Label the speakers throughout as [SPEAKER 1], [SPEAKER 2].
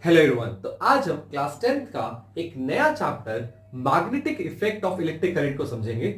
[SPEAKER 1] Hello everyone. तो आज हम क्लास 10th का एक नया chapter magnetic effect of electric current को समझेंगे।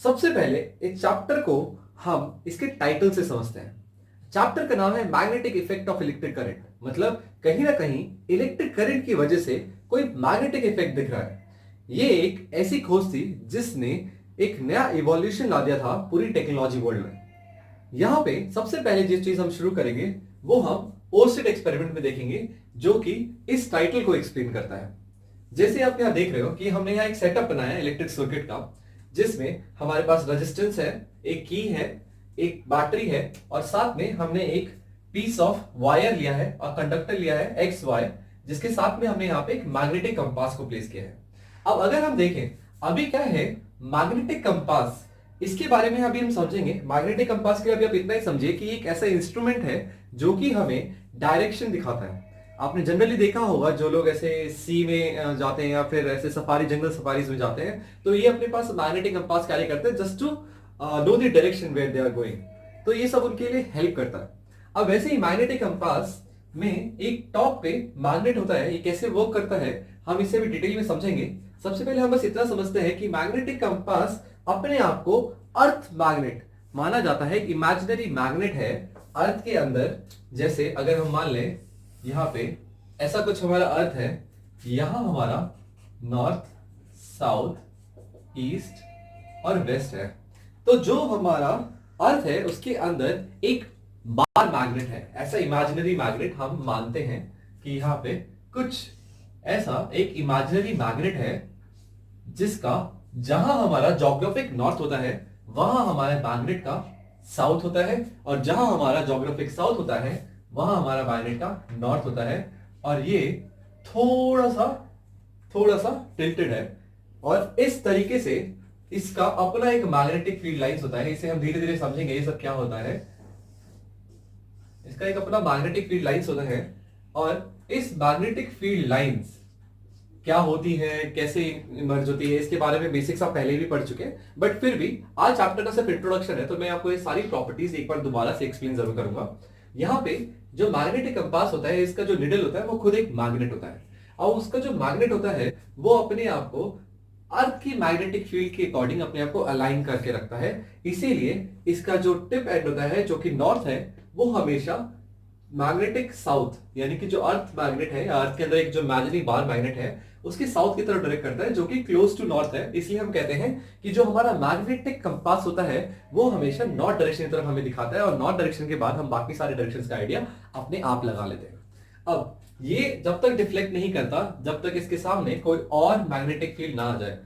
[SPEAKER 1] सबसे पहले इस चैप्टर को हम इसके टाइटल से समझते हैं। चैप्टर का नाम है magnetic effect of electric current. मतलब कहीं ना कहीं इलेक्ट्रिक करंट की वजह से कोई मैग्नेटिक इफेक्ट दिख रहा है। ये एक ऐसी खोज थी जिसने एक नया इवोल्यूशन ला दिया था पूरी टेक्नोलॉजी वर्ल्ड में। यहां पे सबसे पहले जिस चीज हम शुरू करेंगे वो हम ओर्स्टेड एक्सपेरिमेंट में देखेंगे, जो कि इस टाइटल को एक्सप्लेन करता है। जैसे आप यहां देख रहे हो कि हमने यहां एक सेटअप बनाया है इलेक्ट्रिक सर्किट का, जिसमें हमारे पास रेजिस्टेंस है, एक की है, एक बैटरी है और साथ में हमने एक पीस ऑफ वायर लिया है और कंडक्टर लिया है एक्स वाई, जिसके साथ में हमने यहां पे एक मैग्नेटिक कंपास को प्लेस किया है। अब अगर हम देखें अभी क्या है मैग्नेटिक कंपास, इसके बारे में अभी हम समझेंगे। मैग्नेटिक कंपास के लिए अभी आप इतना ही समझिए कि एक ऐसा इंस्ट्रूमेंट है जो कि हमें डायरेक्शन दिखाता है। आपने जनरली देखा होगा जो लोग ऐसे सी में जाते हैं या फिर ऐसे सफारी जंगल सफारीज में जाते हैं, तो ये अपने पास मैग्नेटिक कंपास कैरी करते हैं just to know the direction where they are going. तो ये सब उनके लिए हेल्प करता है। अब वैसे ही मैग्नेटिक कंपास में एक टॉप पे मैग्नेट होता है। ये कैसे वर्क करता है हम इसे भी डिटेल में समझेंगे। सबसे पहले हम बस इतना समझते हैं कि मैग्नेटिक कंपास अपने आप को अर्थ मैग्नेट माना जाता है। इमेजिनरी मैग्नेट है अर्थ के अंदर। जैसे अगर हम मान लें यहां पे ऐसा कुछ हमारा अर्थ है, यहां हमारा नॉर्थ, साउथ, ईस्ट और वेस्ट है। तो जो हमारा अर्थ है उसके अंदर एक बार मैग्नेट है। ऐसा इमेजिनरी मैग्नेट हम मानते हैं कि यहां पे कुछ ऐसा एक इमेजिनरी मैग्नेट है जिसका जहां हमारा ज्योग्राफिक नॉर्थ होता है वहां हमारे मैग्नेट का साउथ होता है, और जहां हमारा ज्योग्राफिक साउथ होता है वहां हमारा मैग्नेट का नॉर्थ होता है। और ये थोड़ा सा टिल्टेड है और इस तरीके से इसका अपना एक मैग्नेटिक फील्ड लाइंस होता है। इसे हम धीरे धीरे समझेंगे ये सब क्या होता है। इसका एक अपना मैग्नेटिक फील्ड लाइंस होता है और इस मैग्नेटिक फील्ड लाइंस क्या होती है, कैसे इमर्ज होती है, इसके बारे में बेसिक्स आप पहले भी पढ़ चुके हैं। बट फिर भी आज चैप्टर का सिर्फ इंट्रोडक्शन है, तो मैं आपको ये सारी प्रॉपर्टीज एक बार दोबारा से एक्सप्लेन जरूर करूंगा। यहाँ पे जो मैग्नेटिक कंपास होता है, इसका जो निडल होता है वो खुद एक मैग्नेट होता है, और उसका जो मैग्नेट होता है वो अपने आप को अर्थ की मैग्नेटिक फील्ड के अकॉर्डिंग अपने आप को अलाइन करके रखता है। इसीलिए इसका जो टिप एंड होता है जो कि नॉर्थ है वो हमेशा मैग्नेटिक साउथ, यानी कि जो अर्थ मैग्नेट है या अर्थ के अंदर एक जो इमेजिनरी बार मैग्नेट है उसके साउथ की तरफ डायरेक्ट करता है, जो कि क्लोज टू नॉर्थ है। इसलिए हम कहते हैं कि जो हमारा मैग्नेटिक कंपास होता है वो हमेशा नॉर्थ डायरेक्शन की तरफ हमें दिखाता है, और नॉर्थ डायरेक्शन के बाद हम बाकी सारे डायरेक्शंस का आइडिया अपने आप लगा लेते हैं। अब ये जब तक डिफ्लेक्ट नहीं करता जब तक इसके सामने कोई और मैग्नेटिक फील्ड ना आ जाए।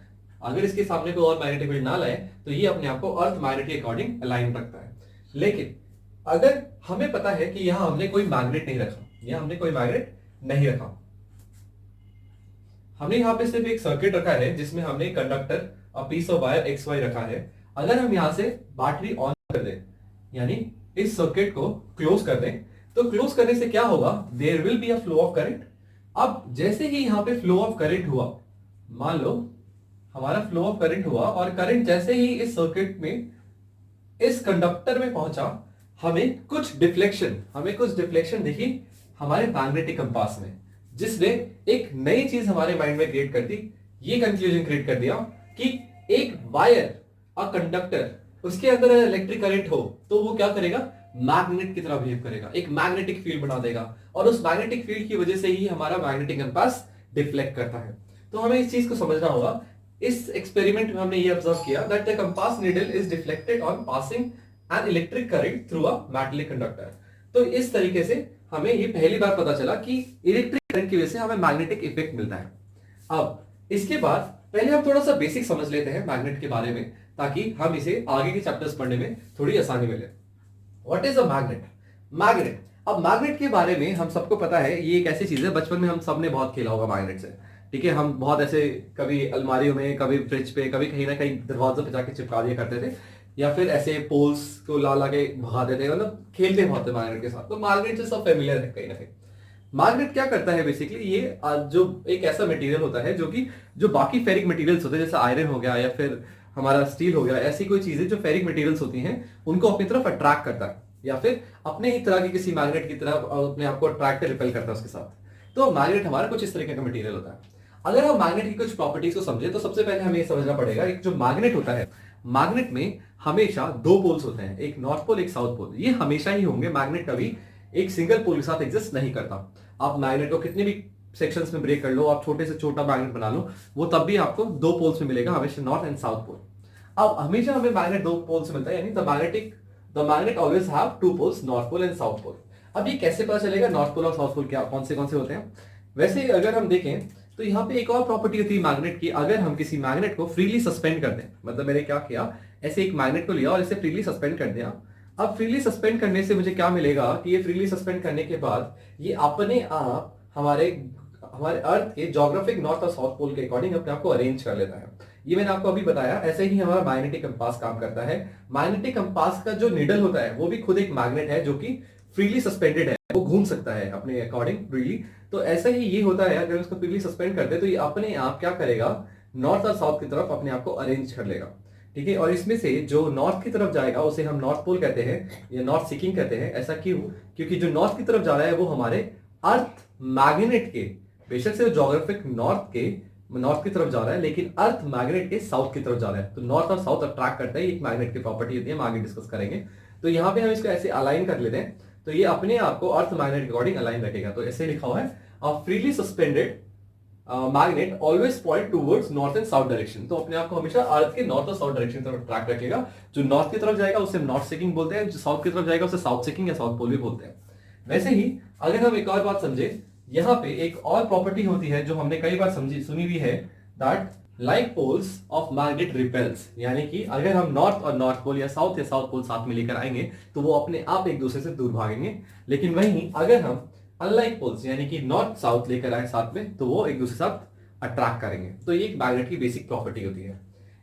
[SPEAKER 1] अगर इसके सामने कोई और मैग्नेटिक फील्ड ना लाए तो ये अपने आप को अर्थ मैग्नेट के अकॉर्डिंग अलाइन रखता है। लेकिन अगर हमें पता है कि यहां हमने कोई मैग्नेट नहीं रखा, यहां हमने कोई मैग्नेट नहीं रखा, हमने यहां पे सिर्फ एक सर्किट रखा है जिसमें हमने कंडक्टर और piece of wire X Y रखा है। अगर हम यहां से बैटरी ऑन कर दें, यानी इस सर्किट को क्लोज कर दें, तो क्लोज करने से क्या होगा, there will be a flow of current. अब जैसे ही यहां पे फ्लो ऑफ करंट हुआ, मान लो हमारा फ्लो ऑफ करंट हुआ और करंट जैसे ही इस सर्किट में इस कंडक्टर में पहुंचा, हमें कुछ डिफ्लेक्शन दिखी हमारे मैग्नेटिक कंपास में, जिसने एक नई चीज हमारे माइंड में क्रिएट कर दी। ये कंक्लूजन क्रिएट कर दिया कि एक वायर और कंडक्टर उसके अंदर इलेक्ट्रिक करंट हो तो वो क्या करेगा, मैग्नेट की तरह बिहेव करेगा, एक मैग्नेटिक फील्ड बना देगा, और उस मैग्नेटिक फील्ड की वजह से ही हमारा मैग्नेटिक कंपास डिफ्लेक्ट करता है। तो हमें इस चीज को समझना होगा। इस एक्सपेरिमेंट में हमने ये ऑब्जर्व किया that the compass needle is deflected on passing an electric current through a metallic conductor. तो इस तरीके से हमें ये पहली बार पता चला कि इलेक्ट्रिक करंट की वजह से हमें मैग्नेटिक इफेक्ट मिलता है। अब इसके बाद पहले हम थोड़ा सा बेसिक समझ लेते हैं मैग्नेट के बारे में, ताकि हम इसे आगे के चैप्टर्स पढ़ने में थोड़ी आसानी मिले। What is a magnet? Magnet, अब मैग्नेट के बारे में हम सबको पता है, ये एक ऐसी चीज है बचपन में हम सबने बहुत खेला होगा मैग्नेट से। ठीक है, हम बहुत ऐसे कभी अलमारियों में, कभी फ्रिज पे, कभी कहीं ना कहीं दरवाजों पे जाके चिपका दिया करते थे, या फिर ऐसे पोल्स को ला ला के भगा देते, मतलब खेलते बहुत थे मैग्नेट के साथ। तो मैग्नेट से सब फेमिलियर है कहीं ना कहीं। मैग्नेट क्या करता है बेसिकली, ये जो एक ऐसा मटेरियल होता है जो कि जो बाकी फेरिक मटेरियल्स होते हैं, जैसे आयरन हो गया या फिर हमारा स्टील हो गया, ऐसी कोई चीजें जो फेरिक मटेरियल्स होती हैं उनको अपनी तरफ अट्रैक्ट करता है, या फिर अपने ही तरह की किसी मैग्नेट की तरफ अपने आप को अट्रैक्ट रिपेल करता है उसके साथ। तो मैग्नेट हमारा कुछ इस तरीके का मटेरियल होता है। अगर हम मैग्नेट की कुछ प्रॉपर्टीज को समझे तो सबसे पहले हमें समझना पड़ेगा, एक जो मैग्नेट होता है, मैग्नेट में हमेशा दो पोल्स होते हैं, एक नॉर्थ पोल एक साउथ पोल, ये हमेशा ही होंगे। मैग्नेट कभी एक सिंगल पोल के साथ एग्जिस्ट नहीं करता। आप मैग्नेट को कितने भी सेक्शंस में ब्रेक कर लो, आप छोटे से छोटा मैग्नेट बना लो, वो तब भी आपको दो पोल्स में मिलेगा, हमेशा नॉर्थ एंड साउथ पोल। अब हमेशा हमें मैग्नेट दो पोल से मिलता है, यानी the magnet always have two poles, north pole and south pole. अब ये कैसे पता चलेगा नॉर्थ पोल और साउथ पोल क्या कौन से होते हैं? वैसे अगर हम देखें तो यहाँ पे एक और प्रॉपर्टी होती है मैग्नेट की। अगर हम किसी मैग्नेट को फ्रीली सस्पेंड कर दें, मतलब मैंने क्या किया, ऐसे एक मैग्नेट को लिया और इसे फ्रीली सस्पेंड कर दिया। अब फ्रीली सस्पेंड करने से मुझे क्या मिलेगा कि ये फ्रीली सस्पेंड करने के बाद ये अपने आप हमारे अर्थ के ज्योग्राफिक नॉर्थ और साउथ पोल के अकॉर्डिंग अपने आप को अरेंज कर लेता है। ये मैंने आपको अभी बताया। ऐसे ही हमारा मैग्नेटिक कंपास काम करता है। मैग्नेटिक कंपास का जो निडल होता है वो भी खुद एक मैग्नेट है जो कि फ्रीली सस्पेंडेड है, वो घूम सकता है अपने अकॉर्डिंग फ्रीली। तो ऐसा ही ये होता है, अगर उसको फ्रीली सस्पेंड कर दे तो ये अपने आप क्या करेगा, नॉर्थ और साउथ की तरफ अपने आप को अरेंज कर लेगा। ठीक है, और इसमें से जो नॉर्थ की तरफ जाएगा उसे हम नॉर्थ पोल कहते हैं या नॉर्थ सीकिंग कहते हैं। ऐसा क्यों? क्योंकि जो नॉर्थ की तरफ जा रहा है वो हमारे अर्थ मैग्नेट के, बेशक से ज्योग्राफिक नॉर्थ की तरफ जा रहा है, लेकिन अर्थ मैग्नेट के साउथ की तरफ जा रहा है। तो नॉर्थ और साउथ अट्रैक्ट करता है, एक मैग्नेट की प्रॉपर्टी होती है, हम आगे डिस्कस करेंगे। तो यहाँ पे हम इसको ऐसे अलाइन कर लेते हैं, तो ये अपने आप को अर्थ मैग्नेट के अकॉर्डिंग अलाइन रखेगा। तो ऐसे लिखा हुआ है, a freely suspended magnet always point towards north and south direction. तो अपने आप को हमेशा अर्थ के नॉर्थ और साउथ डायरेक्शन की तरफ अट्रैक्ट रखेगा। जो नॉर्थ की तरफ जाएगा उसे नॉर्थ सीकिंग बोलते हैं, जो साउथ की तरफ जाएगा उसे साउथ सीकिंग या साउथ पोल भी बोलते हैं। वैसे ही अगर हम एक और बात समझे, यहाँ पे एक और प्रॉपर्टी होती है जो हमने कई बार सुनी हुई है, that like poles of magnet repels. यानी कि अगर हम नॉर्थ और नॉर्थ पोल या साउथ पोल साथ में लेकर आएंगे तो वो अपने आप एक दूसरे से दूर भागेंगे। लेकिन वहीं अगर हम अनलाइक पोल्स यानी कि नॉर्थ साउथ लेकर आए साथ में, तो वो एक दूसरे के साथ अट्रैक्ट करेंगे। तो ये एक मैग्नेट की बेसिक प्रॉपर्टी होती है।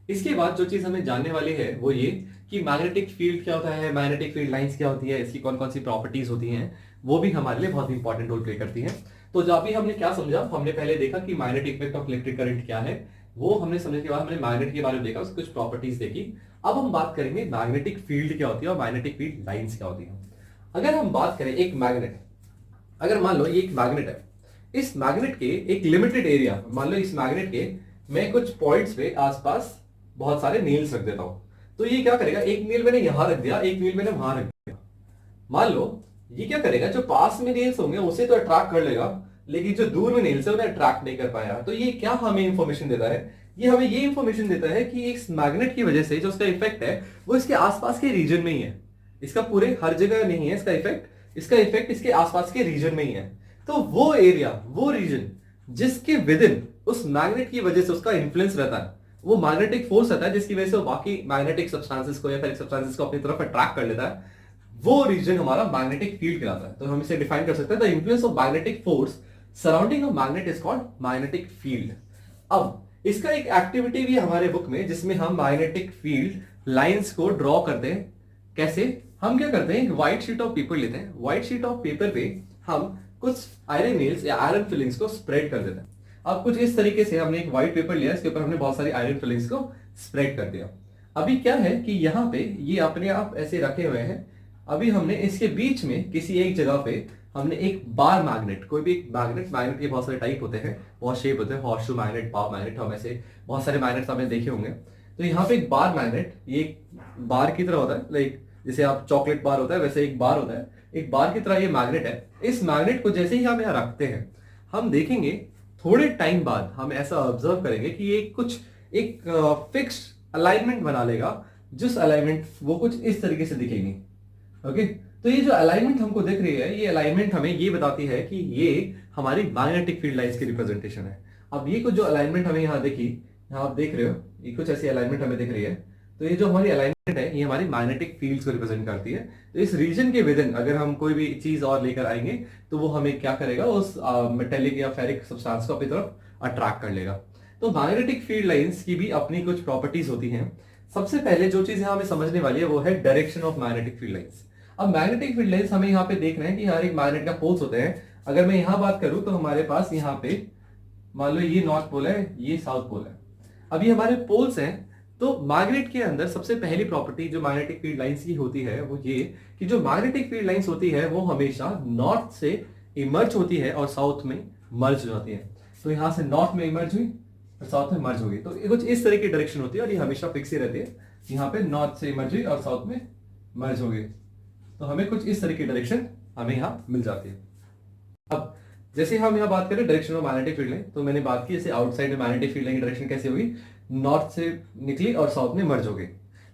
[SPEAKER 1] इसके बाद जो चीज हमें जानने वाली है वो ये कि मैग्नेटिक फील्ड क्या होता है, मैग्नेटिक फील्ड लाइंस क्या होती है, इसकी कौन कौन सी प्रॉपर्टीज होती हैं, वो भी हमारे लिए बहुत इंपॉर्टेंट रोल प्ले करती है। तो जब भी हमने क्या समझा, हमने पहले देखा कि magnetic effect of electric current क्या है, वो हमने समझने के बाद हमने मैग्नेट के बारे में देखा, उसकी कुछ प्रॉपर्टीज देखी। अब हम बात करेंगे मैग्नेटिक फील्ड क्या होती है और मैग्नेटिक फील्ड लाइंस क्या होती है। अगर हम बात करें एक मैग्नेट, अगर मान लो ये एक मैग्नेट है, इस मैग्नेट के एक लिमिटेड एरिया, मान लो इस मैग्नेट के मैं कुछ पॉइंट्स पे आसपास बहुत सारे नील्स रख देता हूं, तो ये क्या करेगा, एक नील मैंने यहां रख दिया, एक नील मैंने वहां रख दिया। मान लो ये क्या करेगा, जो पास में नील्स होंगे उसे तो अट्रैक्ट कर लेगा, लेकिन जो दूर में नील्स है उन्हें अट्रैक्ट नहीं कर पाया। तो ये क्या हमें इंफॉर्मेशन देता है, ये हमें ये इंफॉर्मेशन देता है कि इस मैग्नेट की वजह से जो उसका इफेक्ट है वो इसके आसपास के रीजन में ही है, इसका पूरे हर जगह नहीं है इसका इफेक्ट इसके आसपास के रीजन में ही है। तो वो एरिया, वो रीजन जिसके विद इन उस मैग्नेट की वजह से उसका इन्फ्लुएंस रहता है, वो मैग्नेटिक फोर्स रहता है जिसकी वजह से वो बाकी मैग्नेटिक सब्सटेंसेस को या फेरिक सब्सटेंसेस को अपनी तरफ अट्रैक्ट कर लेता है, वो रीजन हमारा मैग्नेटिक फील्ड कहलाता है। तो हम इसे डिफाइन कर सकते हैं, the influence of magnetic force surrounding a magnet is called magnetic field. अब इसका एक एक्टिविटी भी हमारे बुक में, जिसमें हम मैग्नेटिक फील्ड लाइंस को ड्रॉ करते हैं। कैसे? हम क्या करते हैं, एक व्हाइट शीट ऑफ पेपर लेते हैं, व्हाइट शीट ऑफ पेपर पे हम कुछ आयरन नेल्स या आयरन फिलिंग्स को स्प्रेड कर देते हैं। अब कुछ इस तरीके से हमने एक व्हाइट पेपर लिया, इसके ऊपर हमने बहुत सारी आयरन फिलिंग्स को स्प्रेड कर दिया। अभी क्या है कि यहाँ पे ये अपने आप ऐसे रखे हुए हैं। अभी हमने इसके बीच में किसी एक जगह पे हमने एक बार मैग्नेट, कोई भी एक मैग्नेट के बहुत सारे टाइप होते हैं, बहुत शेप होते हैं, हॉर्सशू मैग्नेट, पाव मैग्नेट, हम ऐसे बहुत सारे मैग्नेट्स आपने देखे होंगे। तो यहाँ पे एक बार मैग्नेट, ये एक बार की तरह होता है, लाइक जैसे आप चॉकलेट बार होता है वैसे एक बार होता है, एक बार की तरह ये मैग्नेट है। इस मैग्नेट को जैसे ही हम यहाँ रखते हैं, हम देखेंगे थोड़े टाइम बाद हम ऐसा ऑब्जर्व करेंगे कि ये कुछ एक फिक्स्ड अलाइनमेंट बना लेगा, जिस अलाइनमेंट वो कुछ इस तरीके से दिखेगी। ओके, तो ये जो अलाइनमेंट हमको दिख रही है, ये अलाइनमेंट हमें ये बताती है कि ये हमारी मैग्नेटिक फील्ड लाइंस की रिप्रेजेंटेशन है। अब ये कुछ जो अलाइनमेंट हमें यहाँ देखी, यहाँ आप देख रहे हो, ये कुछ ऐसी अलाइनमेंट हमें दिख रही है। तो ये जो हमारी अलाइनमेंट है, ये हमारी मैग्नेटिक फील्ड्स को रिप्रेजेंट करती है। तो इस रीजन के विद इन अगर हम कोई भी चीज और लेकर आएंगे तो वो हमें क्या करेगा, उस मेटेलिक या फेरिक सब्सटेंस को अपनी तरफ अट्रैक्ट कर लेगा। तो मैग्नेटिक फील्ड लाइंस की भी अपनी कुछ प्रॉपर्टीज होती हैं। सबसे पहले जो चीज हमें समझने वाली है वो है direction of magnetic field lines. अब मैग्नेटिक फील्ड लाइंस हमें यहाँ पे देख रहे हैं कि हर एक मैग्नेट का पोल्स होते हैं। अगर मैं यहाँ बात करूं तो हमारे पास यहाँ पे मान लो ये नॉर्थ पोल है, ये साउथ पोल है। अब ये हमारे पोल्स हैं। तो मैग्नेट के अंदर सबसे पहली प्रॉपर्टी जो मैग्नेटिक फील्ड लाइंस की होती है वो ये कि जो मैग्नेटिक फील्ड लाइंस होती है वो हमेशा नॉर्थ से इमर्ज होती है और साउथ में मर्ज हो जाती है। तो यहां से नॉर्थ में इमर्ज हुई और साउथ में मर्ज हो गई। तो कुछ इस तरह की डायरेक्शन होती है और ये हमेशा फिक्स ही रहती है। यहाँ पे नॉर्थ से इमर्ज हुई और साउथ में मर्ज हो गई, तो हमें कुछ इस तरह की डायरेक्शन हमें यहाँ मिल जाती है। अब जैसे हम यहाँ बात करें direction of magnetic field line, तो मैंने बात की जैसे आउटसाइड में मैग्नेटिक फील्ड लाइन की डायरेक्शन कैसे होगी, नॉर्थ से निकली और साउथ में मर्ज हो गई।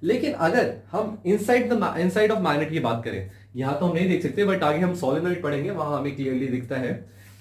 [SPEAKER 1] लेकिन अगर हम इनसाइड ऑफ मैग्नेट की बात करें, यहाँ तो हम नहीं देख सकते, बट आगे हम सोलेनॉइड पढ़ेंगे, वहां हमें क्लियरली दिखता है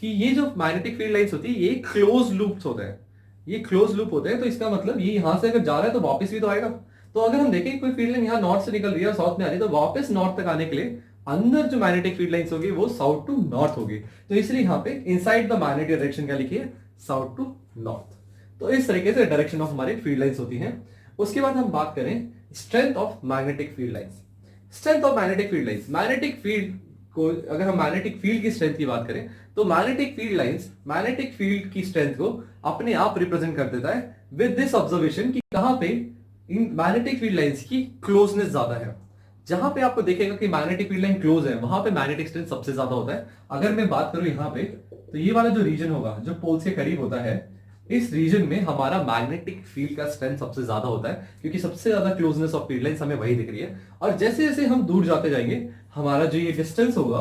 [SPEAKER 1] कि ये जो मैग्नेटिक फील्ड लाइंस होती है ये क्लोज लूप्स होते हैं, ये क्लोज लूप होते हैं। तो इसका मतलब ये यहाँ से अगर जा रहा है तो वापस भी तो आएगा। तो अगर हम देखें कोई फील्ड लाइन यहाँ नॉर्थ से निकल रही है और साउथ में आ रही है, तो वापस नॉर्थ तक आने के लिए अंदर जो मैग्नेटिक फील्ड लाइंस होगी वो साउथ टू नॉर्थ होगी। तो इसलिए यहाँ पे इनसाइड द मैग्नेटिक डायरेक्शन क्या लिखिए, साउथ टू नॉर्थ। तो इस तरीके से डायरेक्शन ऑफ हमारे फील्ड लाइंस होती हैं। उसके बाद हम बात करें strength of magnetic field lines. Strength of magnetic field lines, magnetic field को अगर हम मैग्नेटिक फील्ड की स्ट्रेंथ की बात करें तो magnetic field lines magnetic field की स्ट्रेंथ को अपने आप रिप्रेजेंट कर देता है विद दिस ऑब्जर्वेशन कि कहां पे इन मैग्नेटिक फील्ड लाइंस की क्लोजनेस ज्यादा है। जहां पे आपको देखेगा कि मैग्नेटिक फील्ड लाइन क्लोज है वहां पे मैग्नेटिक स्ट्रेंथ सबसे ज्यादा होता है। अगर मैं बात करूं यहाँ पे, तो ये वाला जो रीजन होगा जो पोल्स के करीब होता है, इस रीजन में हमारा मैग्नेटिक फील्ड का स्ट्रेंथ सबसे ज्यादा होता है, क्योंकि सबसे ज्यादा क्लोजनेस ऑफ फील्ड लाइंस हमें वही दिख रही है। और जैसे जैसे हम दूर जाते जाएंगे हमारा जो ये डिस्टेंस होगा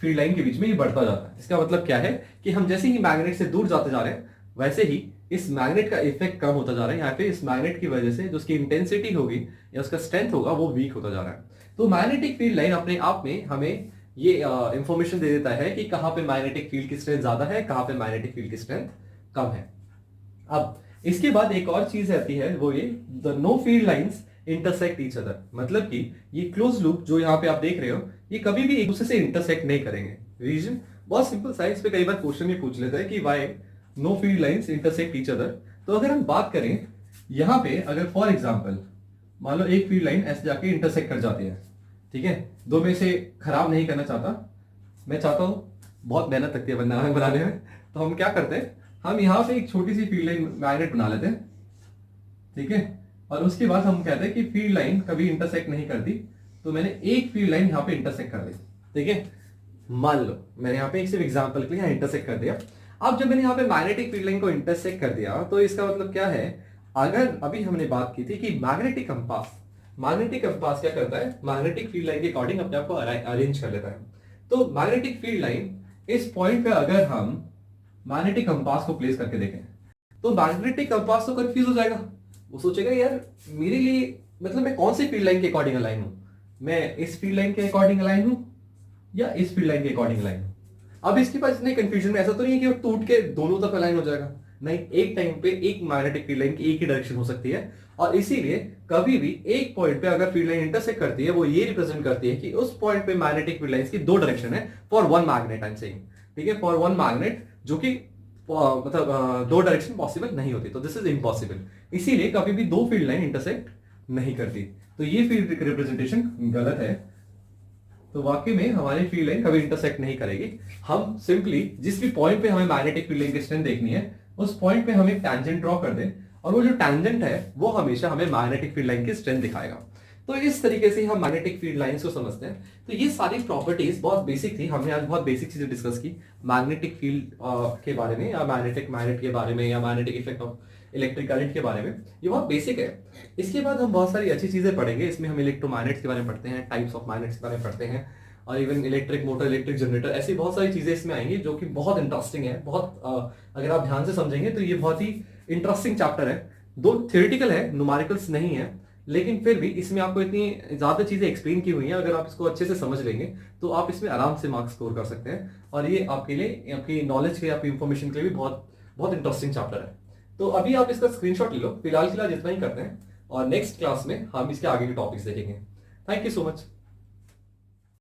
[SPEAKER 1] फील्ड लाइन के बीच में ये बढ़ता जाता है। इसका मतलब क्या है कि हम जैसे ही मैग्नेट से दूर जाते जा रहे हैं वैसे ही इस मैग्नेट का इफेक्ट कम होता जा रहा है। यहाँ पे इस मैग्नेट की वजह से जो उसकी इंटेंसिटी होगी या उसका स्ट्रेंथ होगा वो वीक होता जा रहा है। तो मैग्नेटिक फील्ड लाइन अपने आप में हमें ये इंफॉर्मेशन दे देता है कि कहां पे मैग्नेटिक फील्ड की स्ट्रेंथ ज्यादा है, कहां पे मैग्नेटिक फील्ड की स्ट्रेंथ कम है। अब इसके बाद एक और चीज आती है, वो ये the know field lines intersect each other. मतलब कि ये क्लोज लूप जो यहाँ पे आप देख रहे हो ये कभी भी एक दूसरे से इंटरसेक्ट नहीं करेंगे। रीजन बहुत सिंपल, साइंस पे कई बार क्वेश्चन भी पूछ लेते हैं कि why know field lines intersect each other. तो अगर हम बात करें यहाँ पे, अगर फॉर एग्जाम्पल मान लो एक फील्ड लाइन ऐसे जाके इंटरसेक्ट कर जाती है, ठीक है, दो में से खराब नहीं करना चाहता, मैं चाहता हूं, बहुत मेहनत लगती है बनाने में, तो हम क्या करते हैं, हम यहाँ पे एक छोटी सी फील्ड लाइन मैग्नेट बना लेते हैं, ठीक है, और उसके बाद हम कहते हैं कि फील्ड लाइन कभी इंटरसेक्ट नहीं करती। तो मैंने एक फील्ड लाइन यहाँ पे इंटरसेक्ट कर दी, ठीक है, मान लो मैंने यहाँ पे एक सिर्फ एग्जांपल के लिए इंटरसेक्ट कर दिया। अब जब मैंने यहाँ पे मैग्नेटिक फील्ड लाइन को इंटरसेक्ट कर दिया तो इसका मतलब क्या है, अगर अभी हमने बात की थी कि मैग्नेटिक कंपास क्या करता है, मैग्नेटिक फील्ड लाइन के अकॉर्डिंग अपने आप को अरेंज कर लेता है। तो मैग्नेटिक फील्ड लाइन इस पॉइंट पे अगर हम मैग्नेटिक कंपास को प्लेस करके देखें तो मैग्नेटिक कंपास तो कंफ्यूज हो जाएगा, वो सोचेगा यार मेरे लिए मतलब मैं कौन सी फील्ड लाइन के अकॉर्डिंग अलाइन हूं, मैं इस फील्ड लाइन के अकॉर्डिंग अलाइन हूं या इस फील्ड लाइन के अकॉर्डिंग अलाइन हूं। अब इसके पास इतने कंफ्यूजन में ऐसा तो नहीं है कि वो टूट के दोनों तरफ अलाइन हो जाएगा, नहीं, एक टाइम पे एक मैग्नेटिक फील्ड लाइन की एक ही डायरेक्शन हो सकती है। और इसीलिए कभी भी एक पॉइंट पे अगर फील्ड लाइन इंटरसेक्ट करती है वो ये रिप्रेजेंट करती है कि उस पॉइंट पे मैग्नेटिक फील्ड लाइंस की दो डायरेक्शन है for one magnet, I am saying, ठीक है, फॉर वन मैग्नेट, जो कि मतलब दो डायरेक्शन पॉसिबल नहीं होती, तो दिस इज इम्पॉसिबल। इसीलिए कभी भी दो फील्ड लाइन इंटरसेक्ट नहीं करती, तो ये फील्ड रिप्रेजेंटेशन गलत है। तो वाकई में हमारी फील्ड लाइन कभी इंटरसेक्ट नहीं करेगी। हम सिंपली जिस भी पॉइंट पे हमें मैग्नेटिक फील्ड लाइन की स्ट्रेंथ देखनी है उस पॉइंट पे हम एक टैंजेंट ड्रॉ कर दें और वो जो टैंजेंट है वो हमेशा हमें मैग्नेटिक फील्ड लाइन की स्ट्रेंथ दिखाएगा। तो इस तरीके से हम मैग्नेटिक फील्ड लाइंस को समझते हैं। तो ये सारी प्रॉपर्टीज बहुत बेसिक थी, हमने आज बहुत बेसिक चीजें डिस्कस की मैग्नेटिक फील्ड के बारे में या मैग्नेट के बारे में या magnetic effect of electric current के बारे में, ये बहुत बेसिक है। इसके बाद हम बहुत सारी अच्छी चीजें पढ़ेंगे, इसमें हम इलेक्ट्रोमैग्नेट्स के बारे में पढ़ते हैं, टाइप्स ऑफ मैग्नेट्स के बारे में पढ़ते हैं, और even electric motor, electric generator, ऐसी बहुत सारी चीजें इसमें आएंगी जो कि बहुत इंटरेस्टिंग है। बहुत अगर आप ध्यान से समझेंगे तो ये बहुत ही इंटरेस्टिंग चैप्टर है। दो थ्योरेटिकल है, न्यूमेरिकल्स नहीं है, लेकिन फिर भी इसमें आपको इतनी ज्यादा चीजें एक्सप्लेन की हुई हैं, अगर आप इसको अच्छे से समझ लेंगे तो आप इसमें आराम से मार्क्स स्कोर कर सकते हैं। और ये आपके लिए, आपकी नॉलेज के, आपकी इंफॉर्मेशन के लिए भी बहुत बहुत इंटरेस्टिंग चैप्टर है। तो अभी आप इसका स्क्रीनशॉट ले लो, फिलहाल इतना ही करते हैं और नेक्स्ट क्लास में हम इसके आगे के टॉपिक्स देखेंगे। Thank you so much.